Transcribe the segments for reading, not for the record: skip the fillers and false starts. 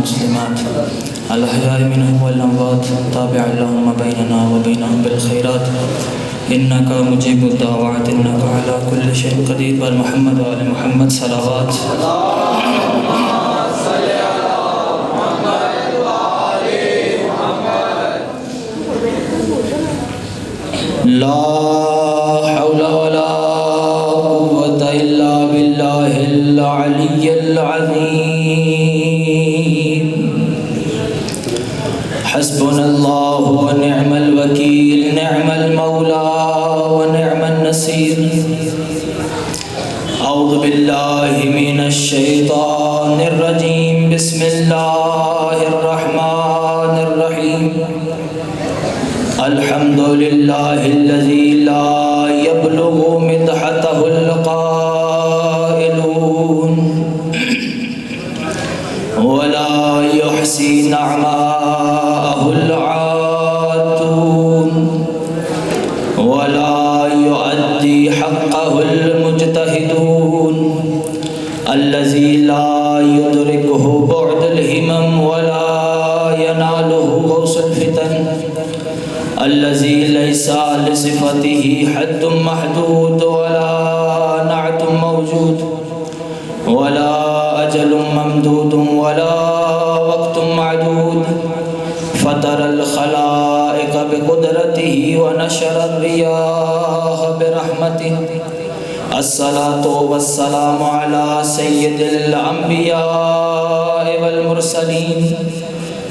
والمسلمات الأحياء منهم والأموات تابع اللهم بيننا وبينهم بالخيرات إنك مجيب الدعوات إنك على كل شيء قدير. محمد وآل محمد صلوات. لا حول ولا قوة إلا بالله العلي العظيم. حسبنا الله ونعم الوكيل نعم المولى ونعم النصير. أعوذ بالله من الشيطان الرجيم. بسم الله الرحمن الرحيم. الحمد لله الذي لا يبلغ مدحته القائلون ولا يحصي نعماءه العادون ولا يؤدي حقه المجتهدون. الذي لا يدركه بعد الهمم ولا يناله غوص الفتن. الذي ليس لصفته حد محدود ولا نعت موجود ولا أجل ممدود ولا وقت معدود. فطر الخلائق بقدرته ونشر الرياح برحمته. الصلاة والسلام على سيد الأنبياء والمرسلين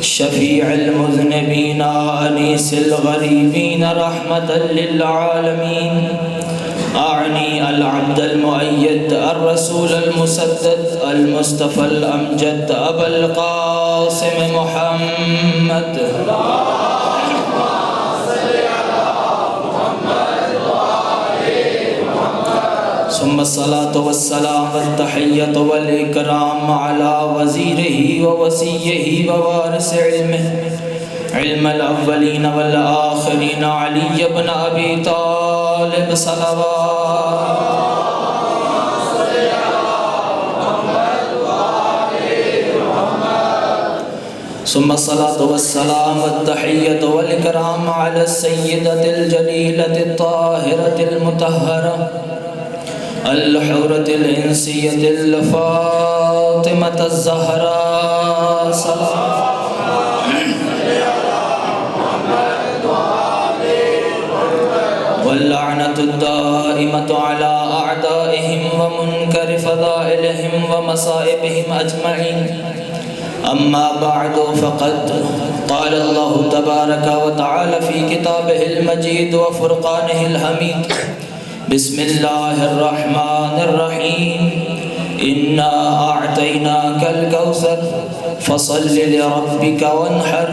شفيع المذنبين أنيس الغريبين رحمة للعالمين. أعني العبد المؤيد الرسول المسدد المصطفى الأمجد أبا القاسم محمد. ثم الصلاة والسلام والتحية والإكرام على وزيره ووصيه ووارث علمه علم الأولين والآخرين علي بن أبي طالب صلوات. ثم الصلاة والسلام والتحية والإكرام على السيدة الجليلة الطاهرة المطهرة الحورة الإنسية الفاطمة الزهراء صلاة. واللعنة الدائمة على أعدائهم ومنكر فضائلهم ومصائبهم أجمعين. أما بعد فقد قال الله تبارك وتعالى في كتابه المجيد وفرقانه الحميد. بسم الله الرحمن الرحيم. إنا أعطيناك الكوثر فصل لربك وانحر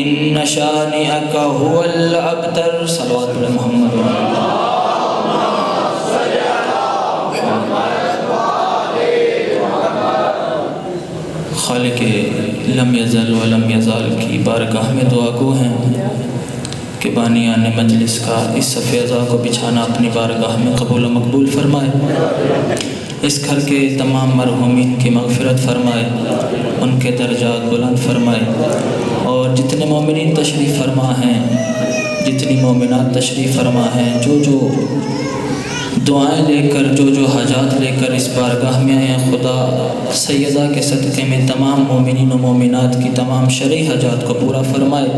إن شانئك هو الأبتر. صلوات محمد. خالق لم یزل ولم یزال کی بارگاہ میں دعا گو ہیں کہ بانیان مجلس کا اس صف اعضاء کو بچھانا اپنی بارگاہ میں قبول و مقبول فرمائے. اس گھر کے تمام مرحومین کی مغفرت فرمائے، ان کے درجات بلند فرمائے، اور جتنے مومنین تشریف فرما ہیں، جتنی مومنات تشریف فرما ہیں، جو دعائیں لے کر جو حاجات لے کر اس بارگاہ میں آئے ہیں، خدا سیدہ کے صدقے میں تمام مومنین و مومنات کی تمام شرعی حاجات کو پورا فرمائے،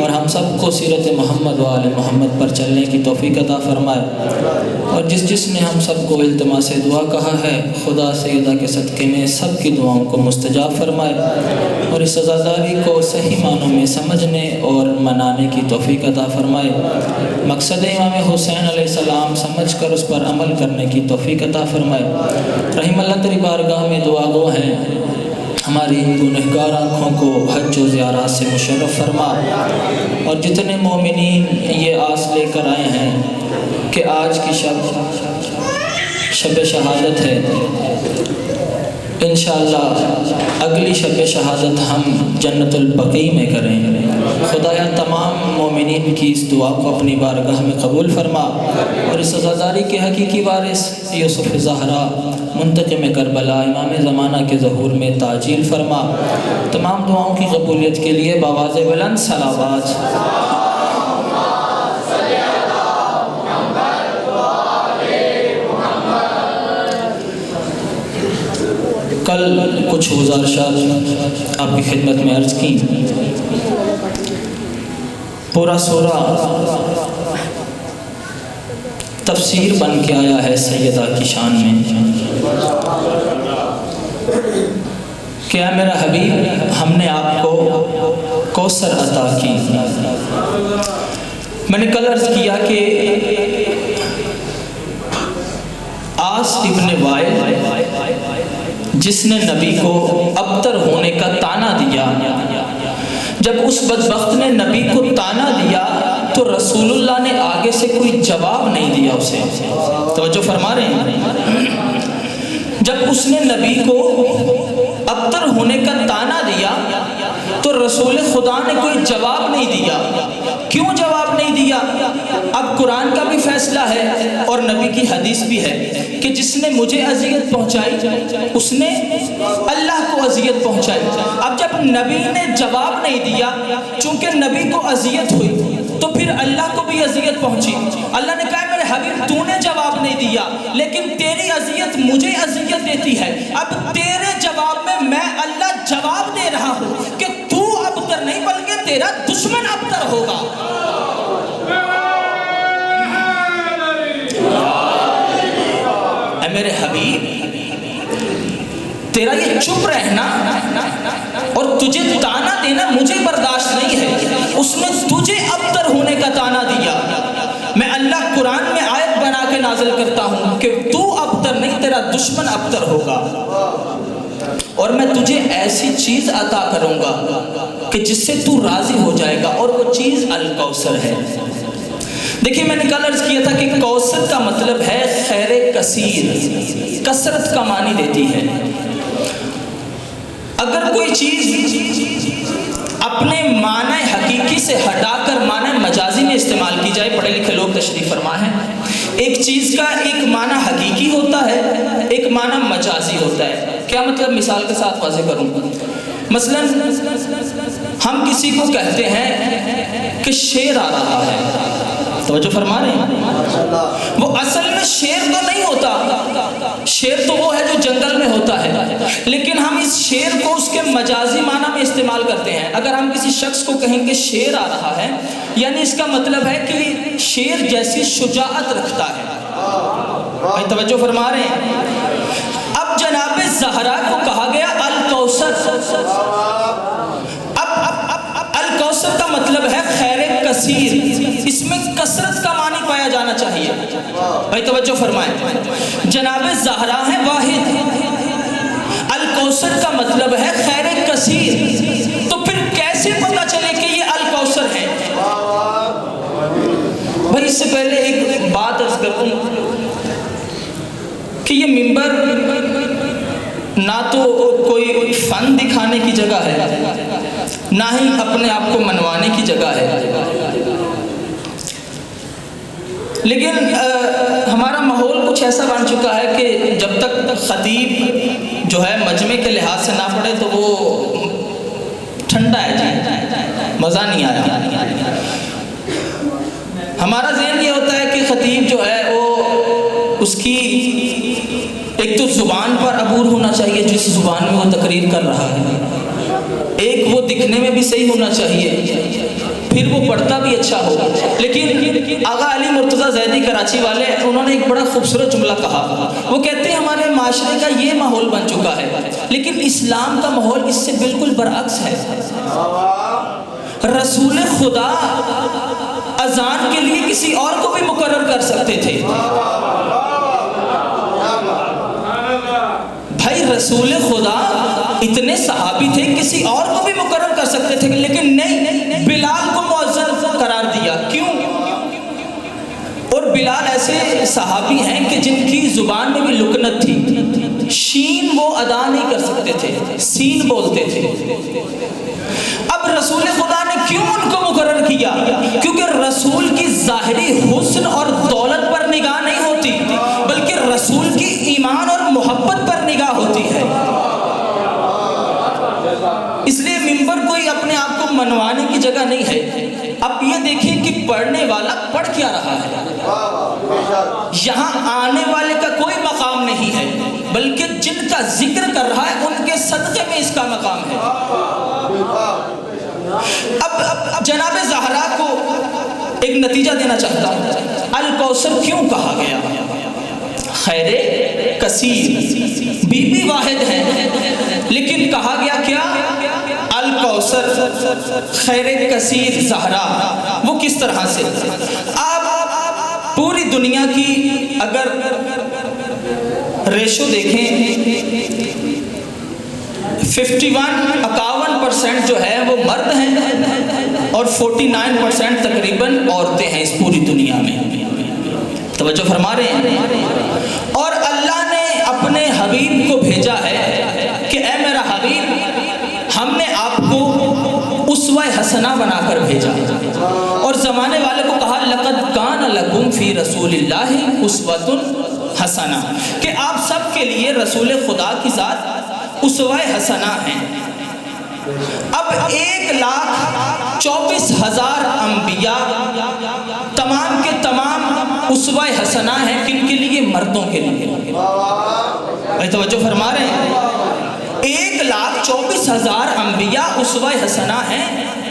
اور ہم سب کو سیرت محمد و آل محمد پر چلنے کی توفیق عطا فرمائے. اور جس نے ہم سب کو التماس دعا کہا ہے، خدا سیدہ کے صدقے میں سب کی دعاؤں کو مستجاب فرمائے، اور اس عزاداری کو صحیح معنوں میں سمجھنے اور منانے کی توفیق عطا فرمائے. مقصد امام حسین علیہ السلام سمجھ کر اس پر عمل کرنے کی توفیق عطا فرمائے. رحم اللہ تیری بارگاہ میں دعا گو ہیں، ہماری گنہگار آنکھوں کو حج و زیارات سے مشرف فرما، اور جتنے مومنین یہ آس لے کر آئے ہیں کہ آج کی شب شہادت ہے، انشاءاللہ اگلی شب شہادت ہم جنت البقیع میں کریں۔ خدایا تمام مومنین کی اس دعا کو اپنی بارگاہ میں قبول فرما، اور اس عزاداری کے حقیقی وارث یوسف زہرا منتقم کربلا امام زمانہ کے ظہور میں تعجیل فرما۔ تمام دعاؤں کی قبولیت کے لیے بآواز بلند صلوات۔ کل کچھ گزارشات آپ کی خدمت میں عرض کی۔ پورا سورہ تفسیر بن کے آیا ہے سیدہ کی شان میں کہ اے میرا حبیب، ہم نے آپ کو کوثر عطا کی۔ میں نے کل عرض کیا کہ آس ابن وائل جس نے نبی کو ابتر ہونے کا طعنہ دیا، جب اس بدبخت نے نبی کو طعنہ دیا تو رسول اللہ نے آگے سے کوئی جواب نہیں دیا اسے۔ توجہ فرما رہے ہیں؟ جب اس نے نبی کو ابتر ہونے کا طعنہ دیا تو رسول خدا نے کوئی جواب نہیں دیا۔ کیوں جواب نہیں دیا؟ اب قرآن کا بھی فیصلہ ہے اور نبی کی حدیث بھی ہے کہ جس نے مجھے اذیت پہنچائی اس نے اللہ کو اذیت پہنچائی۔ اب جب نبی نے جواب نہیں دیا، چونکہ نبی کو اذیت ہوئی تو پھر اللہ کو بھی اذیت پہنچی۔ اللہ نے کہا میرے حبیب تو نے جواب نہیں دیا، لیکن تیری اذیت مجھے اذیت دیتی ہے۔ اب تیرے جواب میں اللہ جواب دے رہا ہوں کہ تو ابتر نہیں بلکہ تیرا دشمن ابتر ہوگا۔ اے میرے حبیب، تیرا یہ چپ رہنا اور تجھے طعنہ دینا مجھے برداشت نہیں ہے۔ اس نے تجھے ابتر ہونے کا طعنہ دیا۔ میں اللہ قرآن میں آیت بنا کے نازل کرتا ہوں کہ تو ابتر نہیں، تیرا دشمن ابتر ہوگا، اور میں تجھے ایسی چیز عطا کروں گا کہ جس سے تو راضی ہو جائے گا، اور وہ چیز الکوثر ہے۔ دیکھیں میں نے کل عرض کیا تھا کہ کوثر کا مطلب ہے خیر کثیر، کثرت کا معنی دیتی ہے۔ اگر کوئی چیز اپنے معنی حقیقی سے ہٹا کر معنی مجازی میں استعمال کی جائے، پڑھے لکھے لوگ تشریف فرما ہے، ایک چیز کا ایک معنی حقیقی ہوتا ہے، ایک معنی مجازی ہوتا ہے۔ کیا مطلب؟ مثال کے ساتھ واضح کروں۔ مثلا ہم کسی کو کہتے ہیں کہ شیر آ رہا ہے، توجہ فرما رہے ہیں؟ وہ اصل میں شیر تو نہیں ہوتا، شیر تو وہ ہے جو جنگل میں ہوتا ہے، لیکن ہم اس شیر کو اس کے مجازی معنی میں استعمال کرتے ہیں۔ اگر ہم کسی شخص کو کہیں کہ شیر آ رہا ہے، یعنی اس کا مطلب ہے کہ شیر جیسی شجاعت رکھتا ہے۔ بھائی توجہ فرما رہے ہیں؟ اب جناب زہرا کو کہا گیا الکوثر۔ الکوثر کا مطلب ہے خیر کثیر، اس میں کثرت کا معنی پایا جانا چاہیے۔ بھائی توجہ فرمائیں، جناب زہرا ہے واحد، الکوثر کا مطلب ہے خیر کثیر، تو پھر کیسے پتہ چلے کہ یہ الکوثر ہے؟ بھائی اس سے پہلے ایک بات عرض کروں کہ یہ منبر نہ تو کوئی فن دکھانے کی جگہ ہے، نہ ہی اپنے آپ کو منوانے کی جگہ ہے، لیکن ہمارا ماحول کچھ ایسا بن چکا ہے کہ جب تک خطیب جو ہے مجمع کے لحاظ سے نہ پڑے تو وہ ٹھنڈا ہے جی، مزہ نہیں آیا۔ ہمارا ذہن یہ ہوتا ہے کہ خطیب جو ہے وہ اس کی ایک تو زبان پر عبور ہونا چاہیے، جس زبان میں وہ تقریر کر رہا ہے، ایک وہ دکھنے میں بھی صحیح ہونا چاہیے، پھر وہ پڑھتا بھی اچھا ہو۔ لیکن آغا علی مرتضیٰ زیدی کراچی والے، انہوں نے ایک بڑا خوبصورت جملہ کہا، وہ کہتے ہیں ہمارے معاشرے کا یہ ماحول بن چکا ہے، لیکن اسلام کا ماحول اس سے بالکل برعکس ہے۔ رسول خدا اذان کے لیے کسی اور کو بھی مقرر کر سکتے تھے۔ بھائی رسول خدا اتنے صحابی تھے، کسی اور کو بھی مقرر کر سکتے تھے، لیکن نہیں، بلال کو مؤذن قرار دیا۔ کیوں؟ اور بلال ایسے صحابی ہیں کہ جن کی زبان میں بھی لکنت تھی، شین وہ ادا نہیں کر سکتے تھے، سین بولتے تھے۔ اب رسول خدا نے کیوں ان کو مقرر کیا؟ کیونکہ رسول کی ظاہری حسن اور دولت پر نگاہ نہیں ہوتی، بلکہ رسول کی ایمان اور محبت پر نگاہ ہوتی ہے۔ اس لیے ممبر کوئی اپنے آپ کو منوانے کی جگہ نہیں ہے۔ اب یہ دیکھیں کہ پڑھنے والا پڑھ کیا رہا ہے، یہاں آنے والے کا کوئی مقام نہیں ہے، بلکہ جن کا ذکر کر رہا ہے ان کے صدقے میں اس کا مقام ہے۔ اب جناب زہرا کو ایک نتیجہ دینا چاہتا ہوں، الکوثر کیوں کہا گیا؟ خیر کثیر، بی بی واحد ہے، لیکن کہا گیا کیا؟ الکوثر، خیر کثیر زہرا۔ وہ کس طرح سے؟ آپ پوری دنیا کی اگر ریشو دیکھیں، 51% جو ہے وہ مرد ہیں اور 49% تقریباً عورتیں ہیں اس پوری دنیا میں۔ توجہ فرما رہے ہیں؟ اور اللہ نے اپنے حبیب کو بھیجا ہے کہ اے میرا حبیب، ہم نے آپ کو اسوہ حسنہ بنا کر بھیجا، اور زمانے والے کو کہا لقد کان لکم فی رسول اللہ اسوۃ حسنہ، کہ آپ سب کے لیے رسول خدا کی ذات اسوہ حسنہ ہیں۔ اب 1,24,000 انبیاء تمام کے تمام اسوہ حسنہ ہیں، کن کے لیے؟ مردوں کے لیے۔ توجہ فرما رہے ہیں؟ 1,24,000 انبیاء اسوہ حسنہ ہیں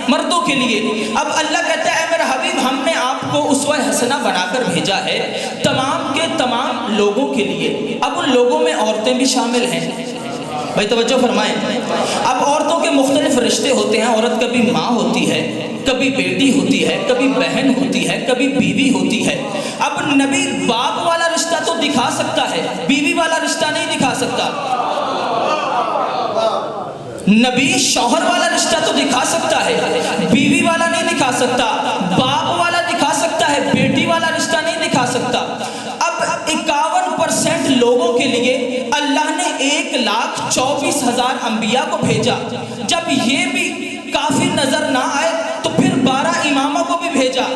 مردوں کے لیے۔ اب اللہ کہتا ہے اے میرا حبیب، ہم نے آپ کو اسوہ حسنہ بنا کر بھیجا ہے تمام کے تمام لوگوں کے لیے۔ اب ان لوگوں میں عورتیں بھی شامل ہیں۔ بھائی توجہ فرمائیں، اب عورتوں کے مختلف رشتے ہوتے ہیں۔ عورت کبھی ماں ہوتی ہے، کبھی بیٹی ہوتی ہے، کبھی بہن ہوتی ہے، کبھی بیوی ہوتی ہے۔ اب نبی باپ والا رشتہ تو دکھا سکتا ہے، بیوی والا رشتہ نہیں دکھا سکتا۔ نبی شوہر والا رشتہ تو دکھا سکتا ہے، بیوی والا نہیں دکھا سکتا، باپ والا دکھا سکتا ہے، بیٹی والا رشتہ نہیں دکھا سکتا۔ اب 51% لوگوں کے لیے اللہ نے 1,24,000 انبیاء کو بھیجا۔ جب یہ بھی کافی نظر نہ آئے تو پھر 12 اماموں کو بھی بھیجا۔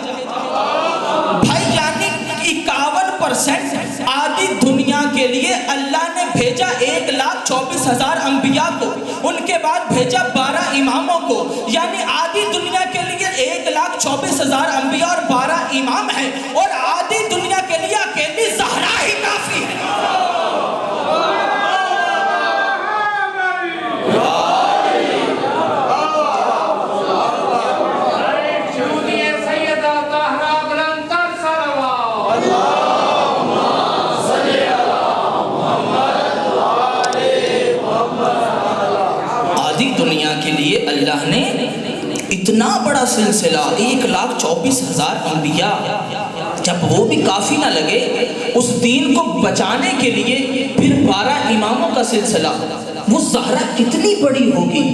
بھائی یعنی 51% آدھی دنیا کے لیے اللہ نے بھیجا 1,24,000 انبیاء کو، ان کے بعد بھیجا 12 اماموں کو، یعنی آدھی دنیا کے لیے 1,24,000 انبیاء اور 12 امام ہیں، اور آدھی دنیا کے لیے اکیلی زہرا ہی کافی ہے۔ اللہ نے اتنا بڑا سلسلہ 1,24,000 انبیاء، جب وہ بھی کافی نہ لگے اس دین کو بچانے کے لیے پھر 12 اماموں کا سلسلہ، وہ زہرا کتنی بڑی ہوگی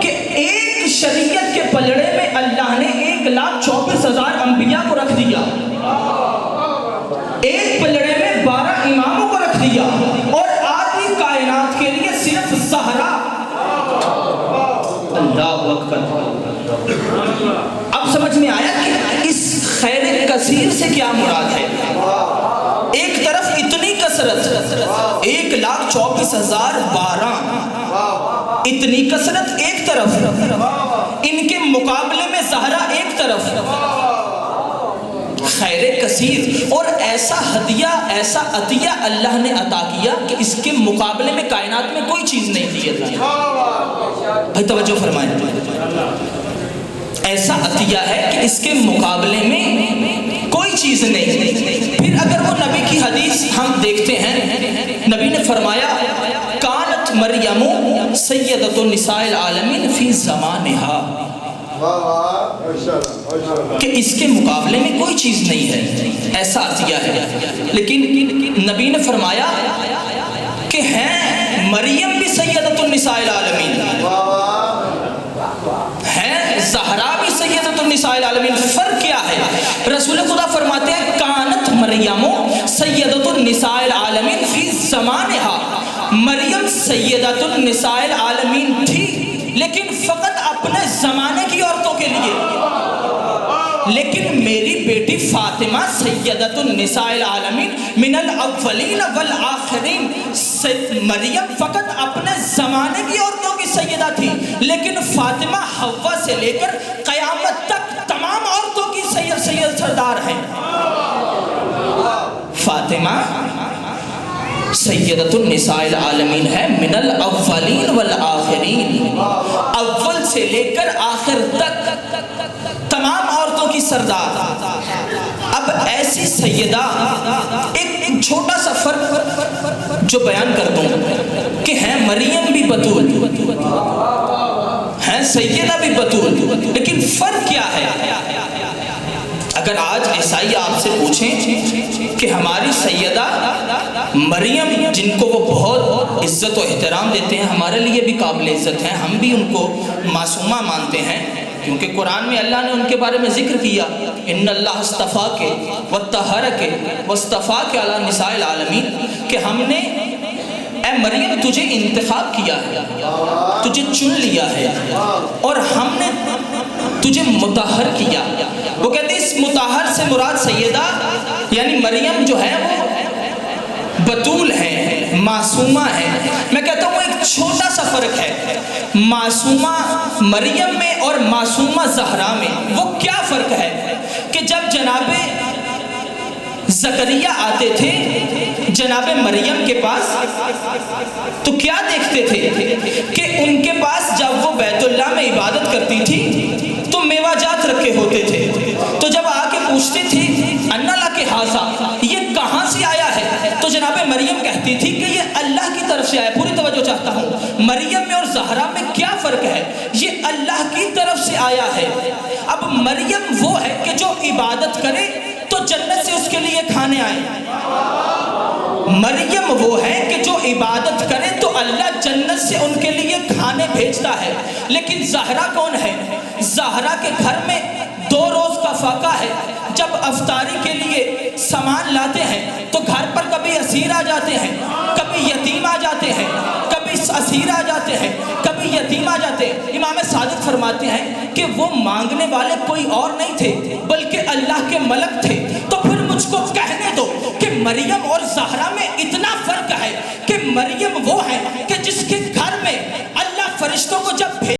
کہ ایک شریعت کے پلڑے میں اللہ نے 1,24,000 انبیاء کو رکھ دیا، ایک پلڑے میں 12 اماموں کو رکھ دیا، اور آدھی کائنات کے لیے صرف زہرا۔ اللہ اکبر۔ اب سمجھ میں آیا کہ اس خیر کثیر سے کیا مراد ہے؟ ایک طرف اتنی کثرت، 1,24,000 12، اتنی کثرت ایک طرف، ان کے مقابلے میں زہرا ایک طرف، خیر کثیر، اور ایسا ہدیہ، ایسا عطیہ اللہ نے عطا کیا کہ اس کے مقابلے میں کائنات میں کوئی چیز نہیں دی اللہ۔ بھائی توجہ فرمائیں، ایسا عطیہ ہے کہ اس کے مقابلے میں کوئی چیز نہیں۔ پھر اگر وہ نبی کی حدیث ہم دیکھتے ہیں، نبی نے فرمایا کانت مریم سیدۃ النساء العالمین فی زمانہا، کہ اس کے مقابلے میں کوئی چیز نہیں ہے، ایسا عطیہ ہے۔ لیکن نبی نے فرمایا کہ ہیں مریم بھی سیدۃ النساء العالمین، ہیں زہرا بھی سیدۃ النساء العالمین۔ فرق کیا ہے؟ رسول خدا فرماتے ہیں کانت مریم سیدۃ النساء العالمین فی زمانہا، مریم سیدۃ النساء العالمین تھی لیکن فقط اپنے زمانے کی عورتوں کے لیے، لیکن میری بیٹی فاطمہ سیدۃ النساء العالمین من الاولین والآخرین، مریم فقط اپنے زمانے کی عورتوں کی سیدہ تھی، لیکن فاطمہ حوا سے لے کر قیامت تک تمام عورتوں کی سید سردار ہیں۔ فاطمہ سیدۃ النساء العالمین ہے، من الاولین والآخرین، اول سے لے کر آخر تک تمام عورتوں کی سردار۔ اب ایسی سیدہ، ایک چھوٹا سا فرق جو بیان کر دوں کہ ہیں مریم بھی بتول، ہیں سیدہ بھی بتول، لیکن فرق کیا ہے؟ اگر آج عیسائی آپ سے پوچھیں کہ ہماری سیدہ مریم، جن کو وہ بہت عزت و احترام دیتے ہیں، ہمارے لیے بھی قابل عزت ہیں، ہم بھی ان کو معصومہ مانتے ہیں، کیونکہ قرآن میں اللہ نے ان کے بارے میں ذکر کیا، ان اللہ اصطفاک وطہرک واصطفاک علی نساء العالمین، کہ ہم نے اے مریم تجھے انتخاب کیا ہے، تجھے چن لیا ہے، اور ہم نے تجھے مطہر کیا۔ وہ کہتے ہیں اس مطہر سے مراد سیدہ یعنی مریم جو ہے وہ بتول ہے، معصومہ ہے۔ میں کہتا ہوں ایک چھوٹا سا فرق ہے معصومہ مریم میں اور معصومہ زہرا میں۔ وہ کیا فرق ہے کہ جب جناب زکریا آتے تھے جناب مریم کے پاس تو کیا دیکھتے تھے کہ ان کے پاس جب وہ بیت اللہ میں عبادت کرتی تھی تو میوہ جات رکھے ہوتے تھے، تو جب آ کے پوچھتی تھی انا لک ھذا، یہ کہاں سے آیا ہے؟ تو جناب مریم کہتی تھی کہ یہ اللہ کی طرف سے آیا۔ پوری توجہ چاہتا ہوں، مریم میں اور زہرا میں کیا فرق ہے؟ یہ اللہ کی طرف سے آیا ہے۔ اب مریم وہ ہے کہ جو عبادت کرے تو جنت سے اس کے لیے کھانے آئے، مریم وہ ہے کہ جو عبادت کرے تو اللہ جنت سے ان کے لیے کھانے بھیجتا ہے۔ لیکن زہرا کون ہے؟ زہرا کے گھر میں 2 روز کا فاقہ ہے، جب افطاری کے لیے سامان لاتے ہیں تو گھر پر کبھی اسیر آ جاتے ہیں، کبھی یتیم آ جاتے ہیں، کبھی اسیر آ جاتے ہیں، کبھی یتیم آ جاتے ہیں۔ امام صادق فرماتے ہیں کہ وہ مانگنے والے کوئی اور نہیں تھے بلکہ اللہ کے ملک تھے۔ تو پھر مجھ کو کہنے دو کہ مریم اور زہرا میں اتنا فرق ہے کہ مریم وہ ہے کہ جس کے